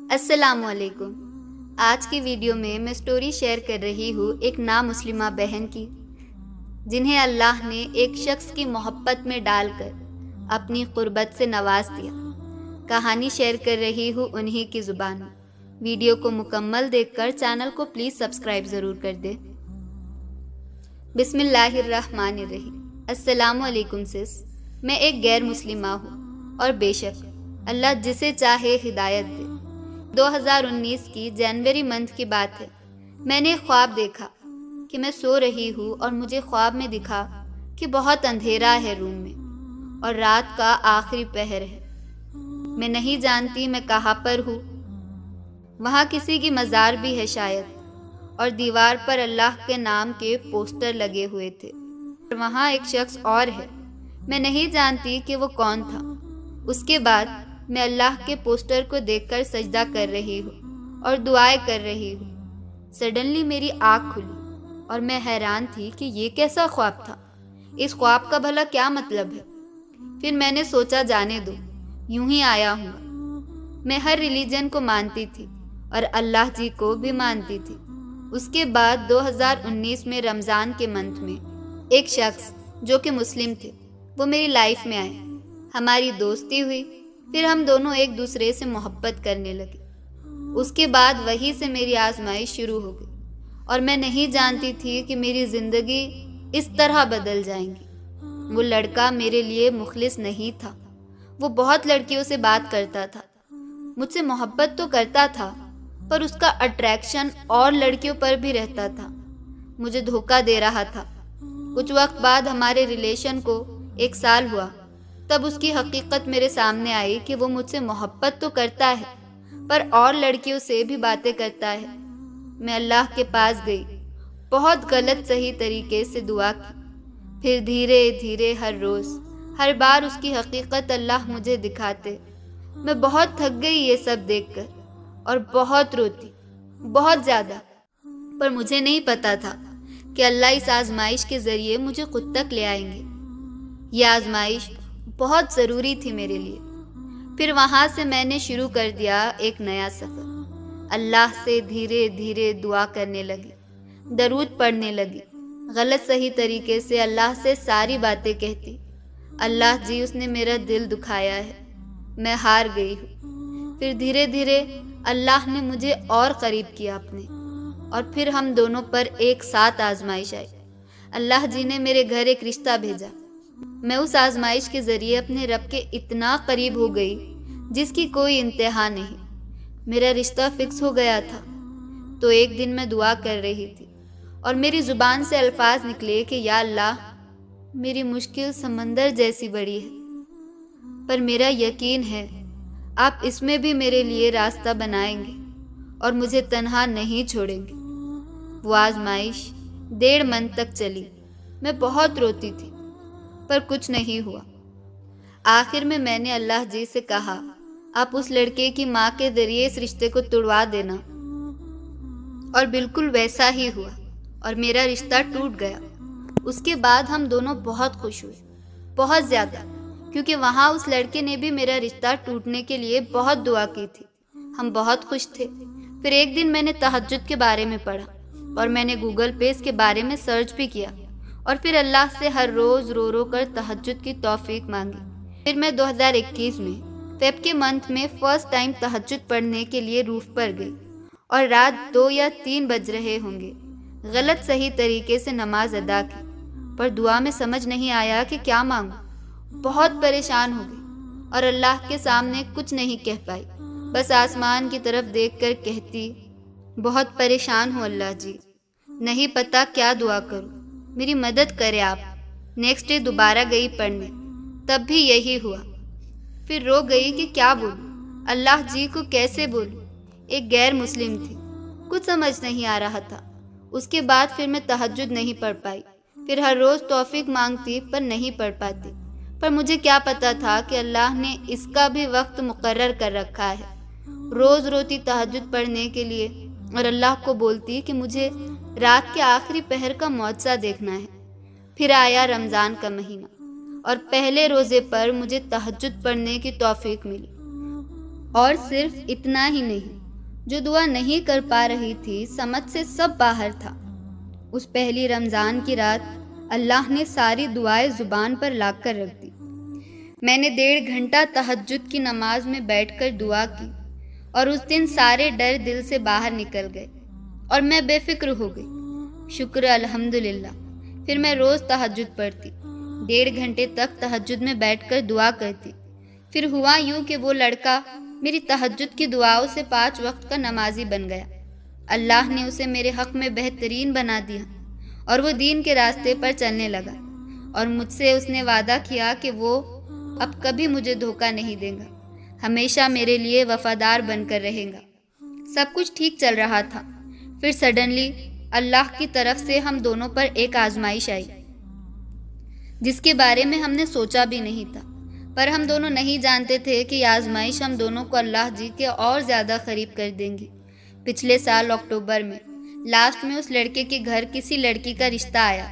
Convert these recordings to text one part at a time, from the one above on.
السلام علیکم۔ آج کی ویڈیو میں سٹوری شیئر کر رہی ہوں ایک نامسلمہ بہن کی، جنہیں اللہ نے ایک شخص کی محبت میں ڈال کر اپنی قربت سے نواز دیا۔ کہانی شیئر کر رہی ہوں انہی کی زبان میں۔ ویڈیو کو مکمل دیکھ کر چینل کو پلیز سبسکرائب ضرور کر دیں۔ بسم اللہ الرحمن الرحیم۔ السلام علیکم سس، میں ایک غیر مسلمہ ہوں اور بے شک اللہ جسے چاہے ہدایت دے۔ 2019 کی جنوری منتھ کی بات ہے۔ میں نے خواب دیکھا کہ میں سو رہی ہوں اور مجھے خواب میں دکھا کہ بہت اندھیرا ہے روم میں اور رات کا آخری پہر ہے۔ میں نہیں جانتی میں کہاں پر ہوں۔ وہاں کسی کی مزار بھی ہے شاید، اور دیوار پر اللہ کے نام کے پوسٹر لگے ہوئے تھے۔ وہاں ایک شخص اور ہے، میں نہیں جانتی کہ وہ کون تھا۔ اس کے بعد میں اللہ کے پوسٹر کو دیکھ کر سجدہ کر رہی ہوں اور دعائیں کر رہی ہوں۔ سڈنلی میری آنکھ کھلی اور میں حیران تھی کہ یہ کیسا خواب تھا، اس خواب کا بھلا کیا مطلب ہے۔ پھر میں نے سوچا جانے دو، یوں ہی آیا ہوں۔ میں ہر ریلیجن کو مانتی تھی اور اللہ جی کو بھی مانتی تھی۔ اس کے بعد 2019 میں رمضان کے منتھ میں ایک شخص جو کہ مسلم تھے وہ میری لائف میں آئے۔ ہماری دوستی ہوئی، پھر ہم دونوں ایک دوسرے سے محبت کرنے لگے۔ اس کے بعد وہی سے میری آزمائش شروع ہو گئی اور میں نہیں جانتی تھی کہ میری زندگی اس طرح بدل جائیں گی۔ وہ لڑکا میرے لیے مخلص نہیں تھا۔ وہ بہت لڑکیوں سے بات کرتا تھا، مجھ سے محبت تو کرتا تھا، پر اس کا اٹریکشن اور لڑکیوں پر بھی رہتا تھا۔ مجھے دھوکہ دے رہا تھا۔ کچھ وقت بعد ہمارے ریلیشن کو 1 سال ہوا، تب اس کی حقیقت میرے سامنے آئی کہ وہ مجھ سے محبت تو کرتا ہے پر اور لڑکیوں سے بھی باتیں کرتا ہے۔ میں اللہ کے پاس گئی، بہت غلط صحیح طریقے سے دعا کی، پھر دھیرے دھیرے ہر روز ہر بار اس کی حقیقت اللہ مجھے دکھاتے۔ میں بہت تھک گئی یہ سب دیکھ کر اور بہت روتی، بہت زیادہ، پر مجھے نہیں پتا تھا کہ اللہ اس آزمائش کے ذریعے مجھے خود تک لے آئیں گے۔ یہ آزمائش بہت ضروری تھی میرے لیے۔ پھر وہاں سے میں نے شروع کر دیا ایک نیا سفر۔ اللہ سے دھیرے دھیرے دعا کرنے لگی، درود پڑھنے لگی، غلط صحیح طریقے سے اللہ سے ساری باتیں کہتی۔ اللہ جی اس نے میرا دل دکھایا ہے، میں ہار گئی ہوں۔ پھر دھیرے دھیرے اللہ نے مجھے اور قریب کیا اپنے، اور پھر ہم دونوں پر ایک ساتھ آزمائش آئی۔ اللہ جی نے میرے گھر ایک رشتہ بھیجا۔ میں اس آزمائش کے ذریعے اپنے رب کے اتنا قریب ہو گئی جس کی کوئی انتہا نہیں۔ میرا رشتہ فکس ہو گیا تھا۔ تو ایک دن میں دعا کر رہی تھی اور میری زبان سے الفاظ نکلے کہ یا اللہ، میری مشکل سمندر جیسی بڑی ہے، پر میرا یقین ہے آپ اس میں بھی میرے لیے راستہ بنائیں گے اور مجھے تنہا نہیں چھوڑیں گے۔ وہ آزمائش 1.5 منتھ تک چلی۔ میں بہت روتی تھی پر کچھ نہیں ہوا۔ آخر میں نے اللہ جی سے کہا آپ اس لڑکے کی ماں کے ذریعے اس رشتے کو توڑوا دینا، اور بالکل ویسا ہی ہوا اور میرا رشتہ ٹوٹ گیا۔ اس کے بعد ہم دونوں بہت خوش ہوئے، بہت زیادہ، کیونکہ وہاں اس لڑکے نے بھی میرا رشتہ ٹوٹنے کے لیے بہت دعا کی تھی۔ ہم بہت خوش تھے۔ پھر ایک دن میں نے تہجد کے بارے میں پڑھا اور میں نے گوگل پہ اس کے بارے میں سرچ بھی کیا، اور پھر اللہ سے ہر روز رو رو کر تہجد کی توفیق مانگی۔ پھر میں 2021 میں فیب کے منتھ میں فرسٹ ٹائم تہجد پڑھنے کے لیے روف پر گئی، اور رات 2 یا 3 بج رہے ہوں گے۔ غلط صحیح طریقے سے نماز ادا کی، پر دعا میں سمجھ نہیں آیا کہ کیا مانگوں۔ بہت پریشان ہو گئی اور اللہ کے سامنے کچھ نہیں کہہ پائی، بس آسمان کی طرف دیکھ کر کہتی بہت پریشان ہوں اللہ جی، نہیں پتا کیا دعا کروں، میری مدد کرے آپ۔ نیکسٹ ڈے دوبارہ گئی پڑھنے، تب بھی یہی ہوا۔ پھر رو گئی کہ کیا بولوں، اللہ جی کو کیسے بولوں۔ ایک غیر مسلم تھی، کچھ سمجھ نہیں آ رہا تھا۔ اس کے بعد پھر میں تہجد نہیں پڑھ پائی۔ پھر ہر روز توفیق مانگتی پر نہیں پڑھ پاتی، پر مجھے کیا پتا تھا کہ اللہ نے اس کا بھی وقت مقرر کر رکھا ہے۔ روز روتی تہجد پڑھنے کے لیے اور اللہ کو بولتی کہ مجھے رات کے آخری پہر کا معجزہ دیکھنا ہے۔ پھر آیا رمضان کا مہینہ اور پہلے روزے پر مجھے تہجد پڑھنے کی توفیق ملی۔ اور صرف اتنا ہی نہیں، جو دعا نہیں کر پا رہی تھی سمجھ سے سب باہر تھا۔ اس پہلی رمضان کی رات اللہ نے ساری دعائیں زبان پر لا کر رکھ دی۔ میں نے 1.5 گھنٹہ تہجد کی نماز میں بیٹھ کر دعا کی، اور اس دن سارے ڈر دل سے باہر نکل گئے اور میں بے فکر ہو گئی۔ شکر الحمدللہ۔ پھر میں روز تہجد پڑھتی، 1.5 گھنٹے تک تہجد میں بیٹھ کر دعا کرتی۔ پھر ہوا یوں کہ وہ لڑکا میری تہجد کی دعاؤں سے 5 وقت کا نمازی بن گیا۔ اللہ نے اسے میرے حق میں بہترین بنا دیا، اور وہ دین کے راستے پر چلنے لگا، اور مجھ سے اس نے وعدہ کیا کہ وہ اب کبھی مجھے دھوکہ نہیں دے گا، ہمیشہ میرے لیے وفادار بن کر رہے گا۔ سب کچھ ٹھیک چل رہا تھا، پھر سڈنلی اللہ کی طرف سے ہم دونوں پر ایک آزمائش آئی، جس کے بارے میں ہم نے سوچا بھی نہیں تھا، پر ہم دونوں نہیں جانتے تھے کہ یہ آزمائش ہم دونوں کو اللہ جی کے اور زیادہ قریب کر دیں گی۔ پچھلے سال اکتوبر میں لاسٹ میں اس لڑکے کے گھر کسی لڑکی کا رشتہ آیا،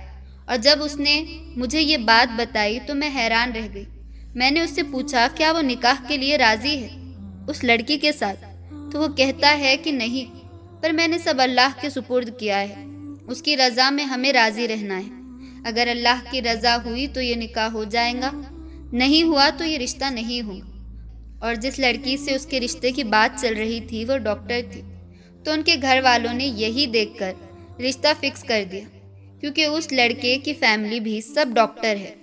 اور جب اس نے مجھے یہ بات بتائی تو میں حیران رہ گئی۔ میں نے اس سے پوچھا کیا وہ نکاح کے لیے راضی ہے اس لڑکی کے ساتھ، تو وہ کہتا ہے کہ نہیں، پر میں نے سب اللہ کے سپرد کیا ہے، اس کی رضا میں ہمیں راضی رہنا ہے۔ اگر اللہ کی رضا ہوئی تو یہ نکاح ہو جائے گا، نہیں ہوا تو یہ رشتہ نہیں ہوگا۔ اور جس لڑکی سے اس کے رشتے کی بات چل رہی تھی وہ ڈاکٹر تھی، تو ان کے گھر والوں نے یہی دیکھ کر رشتہ فکس کر دیا، کیونکہ اس لڑکے کی فیملی بھی سب ڈاکٹر ہے،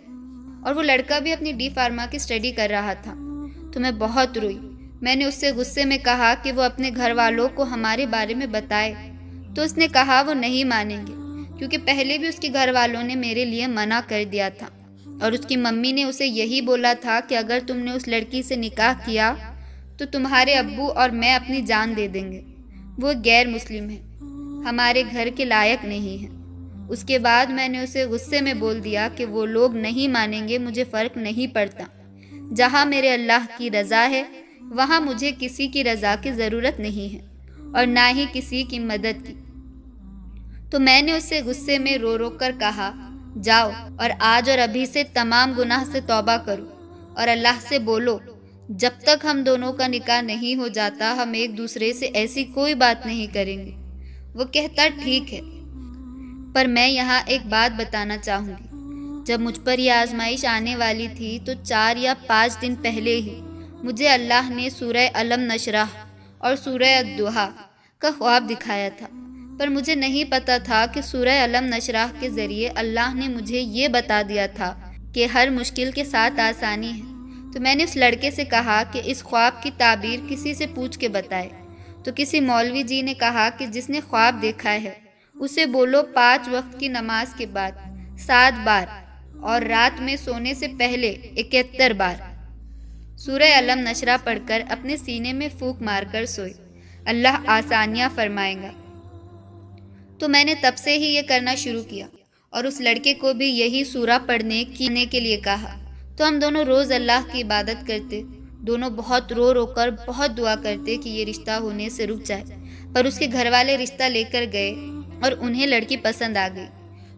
اور وہ لڑکا بھی اپنی ڈی فارما کی اسٹڈی کر رہا تھا۔ تو میں بہت روئی۔ میں نے اس سے غصے میں کہا کہ وہ اپنے گھر والوں کو ہمارے بارے میں بتائے، تو اس نے کہا وہ نہیں مانیں گے، کیونکہ پہلے بھی اس کے گھر والوں نے میرے لیے منع کر دیا تھا، اور اس کی ممی نے اسے یہی بولا تھا کہ اگر تم نے اس لڑکی سے نکاح کیا تو تمہارے ابو اور میں اپنی جان دے دیں گے، وہ غیر مسلم ہے، ہمارے گھر کے لائق نہیں ہے۔ اس کے بعد میں نے اسے غصے میں بول دیا کہ وہ لوگ نہیں مانیں گے، مجھے فرق نہیں پڑتا، جہاں میرے اللہ کی رضا ہے وہاں مجھے کسی کی رضا کی ضرورت نہیں ہے، اور نہ ہی کسی کی مدد کی۔ تو میں نے اس سے غصے میں رو رو کر کہا جاؤ اور آج اور ابھی سے تمام گناہ سے توبہ کرو، اور اللہ سے بولو جب تک ہم دونوں کا نکاح نہیں ہو جاتا ہم ایک دوسرے سے ایسی کوئی بات نہیں کریں گے۔ وہ کہتا ٹھیک ہے، پر میں یہاں ایک بات بتانا چاہوں گی، جب مجھ پر یہ آزمائش آنے والی تھی تو 4 یا 5 دن پہلے ہی مجھے اللہ نے سورہ علم نشرح اور سورہ الضحیٰ کا خواب دکھایا تھا، پر مجھے نہیں پتا تھا کہ سورہ علم نشرح کے ذریعے اللہ نے مجھے یہ بتا دیا تھا کہ ہر مشکل کے ساتھ آسانی ہے۔ تو میں نے اس لڑکے سے کہا کہ اس خواب کی تعبیر کسی سے پوچھ کے بتائے، تو کسی مولوی جی نے کہا کہ جس نے خواب دیکھا ہے اسے بولو 5 وقت کی نماز کے بعد 7 بار اور رات میں سونے سے پہلے 71 بار سورہ علم نشرح پڑھ کر اپنے سینے میں پھونک مار کر سوئے، اللہ آسانیاں فرمائے گا۔ تو میں نے تب سے ہی یہ کرنا شروع کیا، اور اس لڑکے کو بھی یہی سورہ پڑھنے کے لیے کہا، تو ہم دونوں روز اللہ کی عبادت کرتے، دونوں بہت رو رو کر بہت دعا کرتے کہ یہ رشتہ ہونے سے رک جائے، پر اس کے گھر والے رشتہ لے کر گئے اور انہیں لڑکی پسند آ گئی۔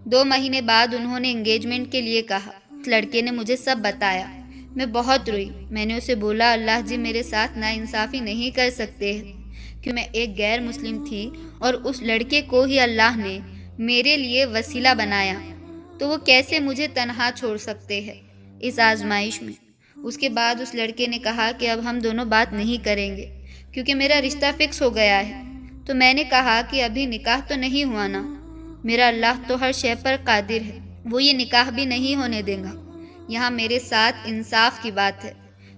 2 مہینے بعد انہوں نے انگیجمنٹ کے لیے کہا۔ اس لڑکے نے مجھے سب بتایا، میں بہت روئی۔ میں نے اسے بولا اللہ جی میرے ساتھ ناانصافی نہیں کر سکتے کہ میں ایک غیر مسلم تھی اور اس لڑکے کو ہی اللہ نے میرے لیے وسیلہ بنایا، تو وہ کیسے مجھے تنہا چھوڑ سکتے ہیں اس آزمائش میں۔ اس کے بعد اس لڑکے نے کہا کہ اب ہم دونوں بات نہیں کریں گے کیونکہ میرا رشتہ فکس ہو گیا ہے۔ تو میں نے کہا کہ ابھی نکاح تو نہیں ہوا نا، میرا اللہ تو ہر شے پر قادر ہے، وہ یہ نکاح بھی نہیں ہونے دے گا، یہاں میرے ساتھ انصاف کی بات ہے۔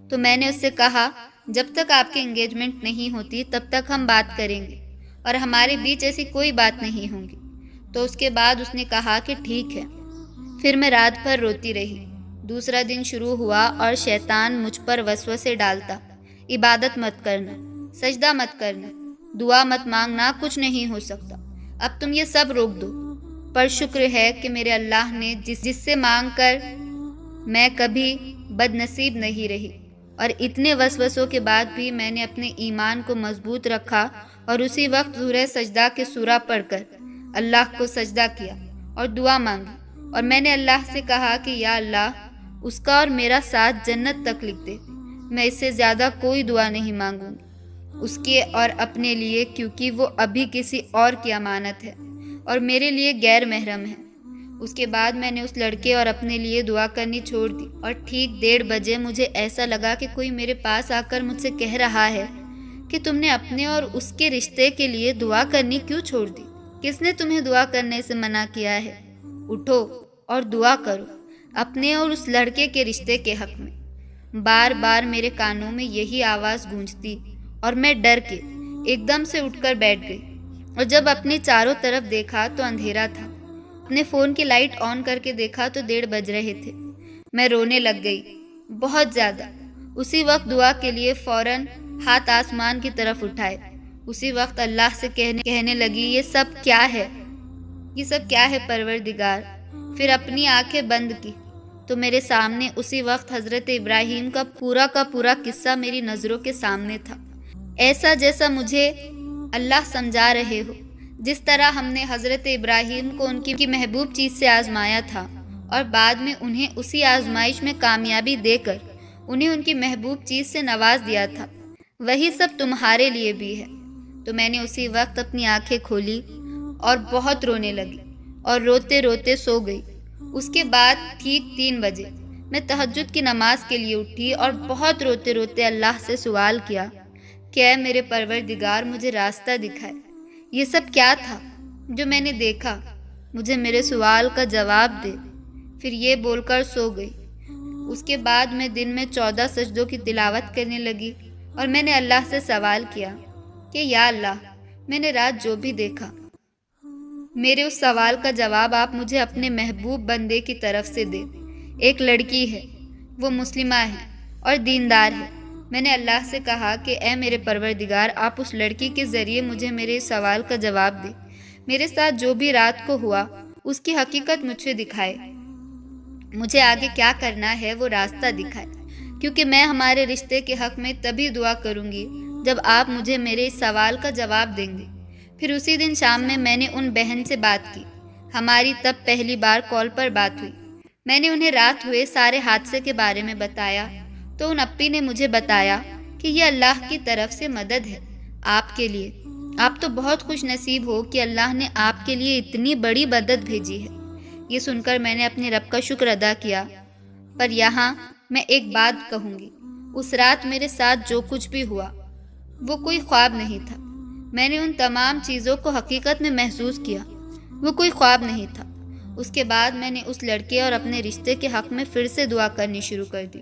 تو میں نے اس سے کہا جب تک آپ کی انگیجمنٹ نہیں ہوتی تب تک ہم بات کریں گے، اور ہمارے بیچ ایسی کوئی بات نہیں ہوں گی۔ تو اس کے بعد اس نے کہا کہ ٹھیک ہے۔ پھر میں رات بھر روتی رہی۔ دوسرا دن شروع ہوا اور شیطان مجھ پر وسوسے ڈالتا، عبادت مت کرنا، سجدہ مت کرنا، دعا مت مانگنا، کچھ نہیں ہو سکتا، اب تم یہ سب روک دو۔ پر شکر ہے کہ میرے اللہ نے جس سے مانگ کر میں کبھی بد نصیب نہیں رہی، اور اتنے وسوسوں کے بعد بھی میں نے اپنے ایمان کو مضبوط رکھا، اور اسی وقت سورہ سجدہ کے سورہ پڑھ کر اللہ کو سجدہ کیا اور دعا مانگی، اور میں نے اللہ سے کہا کہ یا اللہ اس کا اور میرا ساتھ جنت تک لکھ دے۔ میں اس سے زیادہ کوئی دعا نہیں مانگوں گی اس کے اور اپنے لیے، کیونکہ وہ ابھی کسی اور کی امانت ہے اور میرے لیے غیر محرم ہے۔ اس کے بعد میں نے اس لڑکے اور اپنے لیے دعا کرنی چھوڑ دی، اور ٹھیک 1:30 بجے مجھے ایسا لگا کہ کوئی میرے پاس آ کر مجھ سے کہہ رہا ہے کہ تم نے اپنے اور اس کے رشتے کے لیے دعا کرنی کیوں چھوڑ دی؟ کس نے تمہیں دعا کرنے سے منع کیا ہے؟ اٹھو اور دعا کرو اپنے اور اس لڑکے کے رشتے کے حق میں۔ بار بار میرے کانوں میں یہی آواز گونجتی اور میں ڈر کے ایک دم سے اٹھ کر بیٹھ گئی، اور جب اپنے چاروں طرف دیکھا تو اندھیرا تھا۔ اپنے فون کی لائٹ آن کر کے دیکھا تو 1:30 بج رہے تھے۔ میں رونے لگ گئی، بہت زیادہ۔ اسی وقت دعا کے لیے فوراً ہاتھ آسمان کی طرف اٹھائے۔ اسی وقت اللہ سے کہنے لگی، یہ سب کیا ہے پروردگار؟ پھر اپنی آنکھیں بند کی تو میرے سامنے اسی وقت حضرت ابراہیم کا پورا قصہ میری نظروں کے سامنے تھا، ایسا جیسا مجھے اللہ سمجھا رہے ہو۔ جس طرح ہم نے حضرت ابراہیم کو ان کی محبوب چیز سے آزمایا تھا اور بعد میں انہیں اسی آزمائش میں کامیابی دے کر انہیں ان کی محبوب چیز سے نواز دیا تھا، وہی سب تمہارے لیے بھی ہے۔ تو میں نے اسی وقت اپنی آنکھیں کھولی اور بہت رونے لگی اور روتے روتے سو گئی۔ اس کے بعد ٹھیک 3 بجے میں تہجد کی نماز کے لیے اٹھی اور بہت روتے روتے اللہ سے سوال کیا کہ اے میرے پروردگار، مجھے راستہ دکھائے۔ یہ سب کیا تھا جو میں نے دیکھا؟ مجھے میرے سوال کا جواب دے۔ پھر یہ بول کر سو گئی۔ اس کے بعد میں دن میں 14 سجدوں کی تلاوت کرنے لگی اور میں نے اللہ سے سوال کیا کہ یا اللہ، میں نے رات جو بھی دیکھا، میرے اس سوال کا جواب آپ مجھے اپنے محبوب بندے کی طرف سے دے۔ ایک لڑکی ہے، وہ مسلمہ ہے اور دیندار ہے۔ میں نے اللہ سے کہا کہ اے میرے پروردگار، آپ اس لڑکی کے ذریعے مجھے میرے سوال کا جواب دے، میرے ساتھ جو بھی رات کو ہوا اس کی حقیقت مجھے دکھائے، مجھے آگے کیا کرنا ہے وہ راستہ دکھائے، کیونکہ میں ہمارے رشتے کے حق میں تبھی دعا کروں گی جب آپ مجھے میرے اس سوال کا جواب دیں گے۔ پھر اسی دن شام میں نے ان بہن سے بات کی، ہماری تب پہلی بار کال پر بات ہوئی۔ میں نے انہیں رات ہوئے سارے حادثے کے بارے میں بتایا تو ان اپی نے مجھے بتایا کہ یہ اللہ کی طرف سے مدد ہے آپ کے لیے۔ آپ تو بہت خوش نصیب ہو کہ اللہ نے آپ کے لیے اتنی بڑی مدد بھیجی ہے۔ یہ سن کر میں نے اپنے رب کا شکر ادا کیا۔ پر یہاں میں ایک بات کہوں گی، اس رات میرے ساتھ جو کچھ بھی ہوا وہ کوئی خواب نہیں تھا۔ میں نے ان تمام چیزوں کو حقیقت میں محسوس کیا، وہ کوئی خواب نہیں تھا۔ اس کے بعد میں نے اس لڑکے اور اپنے رشتے کے حق میں پھر سے دعا کرنی شروع کر دی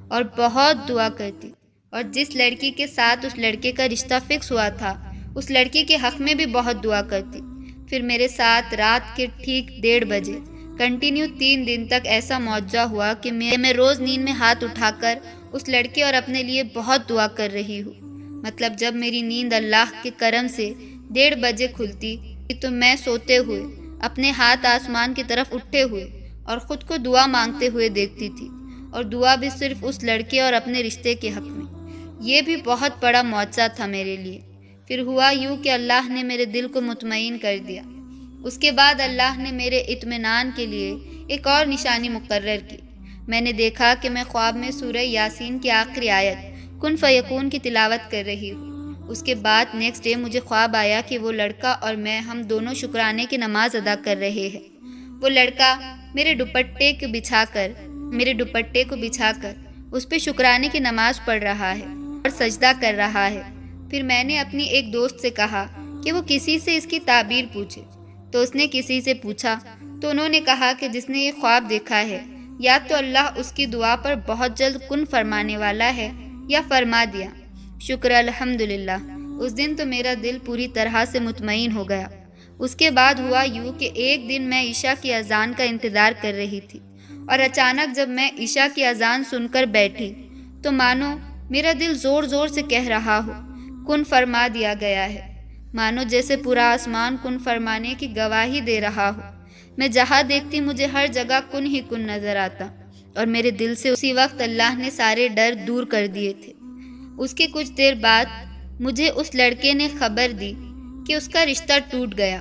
اور بہت دعا کرتی، اور جس لڑکی کے ساتھ اس لڑکے کا رشتہ فکس ہوا تھا اس لڑکی کے حق میں بھی بہت دعا کرتی۔ پھر میرے ساتھ رات کے ٹھیک 1:30 بجے کنٹینیو 3 دن تک ایسا معجزہ ہوا کہ میں روز نیند میں ہاتھ اٹھا کر اس لڑکے اور اپنے لیے بہت دعا کر رہی ہوں۔ مطلب جب میری نیند اللہ کے کرم سے 1:30 بجے کھلتی تو میں سوتے ہوئے اپنے ہاتھ آسمان کی طرف اٹھے ہوئے اور خود کو دعا مانگتے ہوئے دیکھتی تھی، اور دعا بھی صرف اس لڑکے اور اپنے رشتے کے حق میں۔ یہ بھی بہت بڑا معجزہ تھا میرے لیے۔ پھر ہوا یوں کہ اللہ نے میرے دل کو مطمئن کر دیا۔ اس کے بعد اللہ نے میرے اطمینان کے لیے ایک اور نشانی مقرر کی۔ میں نے دیکھا کہ میں خواب میں سورہ یاسین کی آخری آیت کن فیکون کی تلاوت کر رہی ہوں۔ اس کے بعد نیکسٹ ڈے مجھے خواب آیا کہ وہ لڑکا اور میں ہم دونوں شکرانے کی نماز ادا کر رہے ہیں۔ وہ لڑکا میرے دوپٹے کو بچھا کر اس پہ شکرانے کی نماز پڑھ رہا ہے اور سجدہ کر رہا ہے۔ پھر میں نے اپنی ایک دوست سے کہا کہ وہ کسی سے اس کی تعبیر پوچھے، تو اس نے کسی سے پوچھا تو انہوں نے کہا کہ جس نے یہ خواب دیکھا ہے یا تو اللہ اس کی دعا پر بہت جلد کن فرمانے والا ہے یا فرما دیا۔ شکر الحمدللہ۔ اس دن تو میرا دل پوری طرح سے مطمئن ہو گیا۔ اس کے بعد ہوا یوں کہ ایک دن میں عشاء کی اذان کا انتظار کر رہی تھی، اور اچانک جب میں عشاء کی اذان سن کر بیٹھی تو مانو میرا دل زور زور سے کہہ رہا ہو کن فرما دیا گیا ہے، مانو جیسے پورا آسمان کن فرمانے کی گواہی دے رہا ہو۔ میں جہاں دیکھتی مجھے ہر جگہ کن ہی کن نظر آتا، اور میرے دل سے اسی وقت اللہ نے سارے ڈر دور کر دیے تھے۔ اس کے کچھ دیر بعد مجھے اس لڑکے نے خبر دی کہ اس کا رشتہ ٹوٹ گیا۔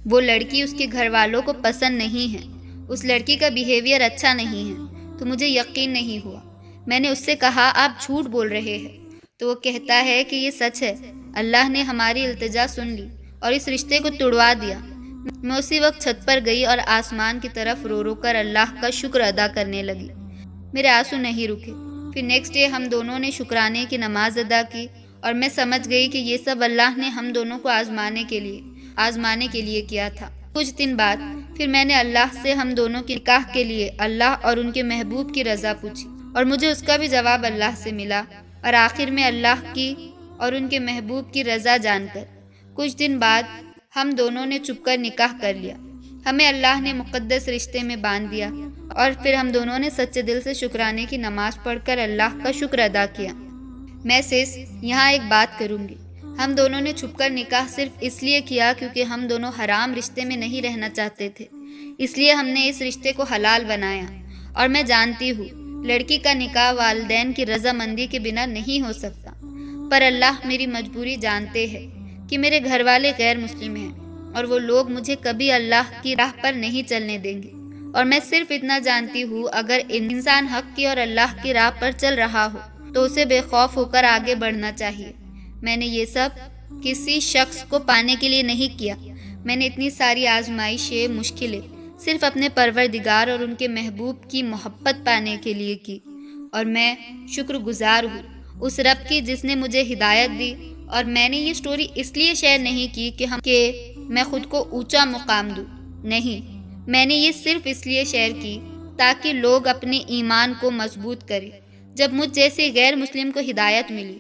وہ لڑکی اس کے گھر والوں کو پسند نہیں ہے، اس لڑکی کا بیہیویئر اچھا نہیں ہے، تو مجھے یقین نہیں ہوا۔ میں نے اس سے کہا آپ جھوٹ بول رہے ہیں، تو وہ کہتا ہے کہ یہ سچ ہے، اللہ نے ہماری التجا سن لی اور اس رشتے کو توڑوا دیا۔ میں اسی وقت چھت پر گئی اور آسمان کی طرف رو رو کر اللہ کا شکر ادا کرنے لگی۔ میرے آنسو نہیں رکے۔ پھر نیکسٹ ڈے ہم دونوں نے شکرانے کی نماز ادا کی اور میں سمجھ گئی کہ یہ سب اللہ نے ہم دونوں کو آزمانے کے لیے کیا تھا۔ کچھ دن بعد پھر میں نے اللہ سے ہم دونوں کے نکاح کے لیے اللہ اور ان کے محبوب کی رضا پوچھی اور مجھے اس کا بھی جواب اللہ سے ملا، اور آخر میں اللہ کی اور ان کے محبوب کی رضا جان کر کچھ دن بعد ہم دونوں نے چھپ کر نکاح کر لیا۔ ہمیں اللہ نے مقدس رشتے میں باندھ دیا اور پھر ہم دونوں نے سچے دل سے شکرانے کی نماز پڑھ کر اللہ کا شکر ادا کیا۔ میں سس یہاں ایک بات کروں گی، ہم دونوں نے چھپ کر نکاح صرف اس لیے کیا کیونکہ ہم دونوں حرام رشتے میں نہیں رہنا چاہتے تھے، اس لیے ہم نے اس رشتے کو حلال بنایا۔ اور میں جانتی ہوں لڑکی کا نکاح والدین کی رضامندی کے بنا نہیں ہو سکتا، پر اللہ میری مجبوری جانتے ہیں کہ میرے گھر والے غیر مسلم ہیں اور وہ لوگ مجھے کبھی اللہ کی راہ پر نہیں چلنے دیں گے، اور میں صرف اتنا جانتی ہوں اگر انسان حق کی اور اللہ کی راہ پر چل رہا ہو تو اسے بے خوف ہو کر آگے بڑھنا چاہیے۔ میں نے یہ سب کسی شخص کو پانے کے لیے نہیں کیا، میں نے اتنی ساری آزمائشیں مشکلیں صرف اپنے پروردگار اور ان کے محبوب کی محبت پانے کے لیے کی، اور میں شکر گزار ہوں اس رب کی جس نے مجھے ہدایت دی۔ اور میں نے یہ سٹوری اس لیے شیئر نہیں کی کہ میں خود کو اونچا مقام دوں، نہیں، میں نے یہ صرف اس لیے شیئر کی تاکہ لوگ اپنے ایمان کو مضبوط کریں۔ جب مجھ جیسے غیر مسلم کو ہدایت ملی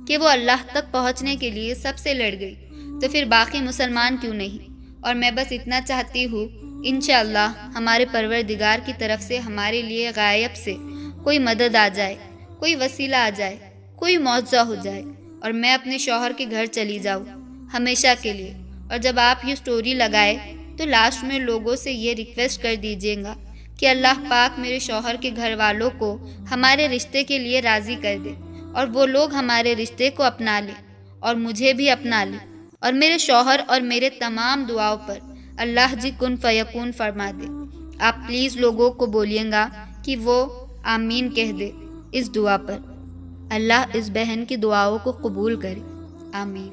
کہ وہ اللہ تک پہنچنے کے لیے سب سے لڑ گئی، تو پھر باقی مسلمان کیوں نہیں؟ اور میں بس اتنا چاہتی ہوں انشاءاللہ ہمارے پروردگار کی طرف سے ہمارے لیے غائب سے کوئی مدد آ جائے، کوئی وسیلہ آ جائے، کوئی معجزہ ہو جائے اور میں اپنے شوہر کے گھر چلی جاؤں ہمیشہ کے لیے۔ اور جب آپ یہ سٹوری لگائے تو لاسٹ میں لوگوں سے یہ ریکویسٹ کر دیجیے گا کہ اللہ پاک میرے شوہر کے گھر والوں کو ہمارے رشتے کے لیے راضی کر دے اور وہ لوگ ہمارے رشتے کو اپنا لیں اور مجھے بھی اپنا لیں، اور میرے شوہر اور میرے تمام دعاؤں پر اللہ جی کن فیکون فرما دے۔ آپ پلیز لوگوں کو بولیے گا کہ وہ آمین کہہ دے اس دعا پر۔ اللہ اس بہن کی دعاؤں کو قبول کرے، آمین۔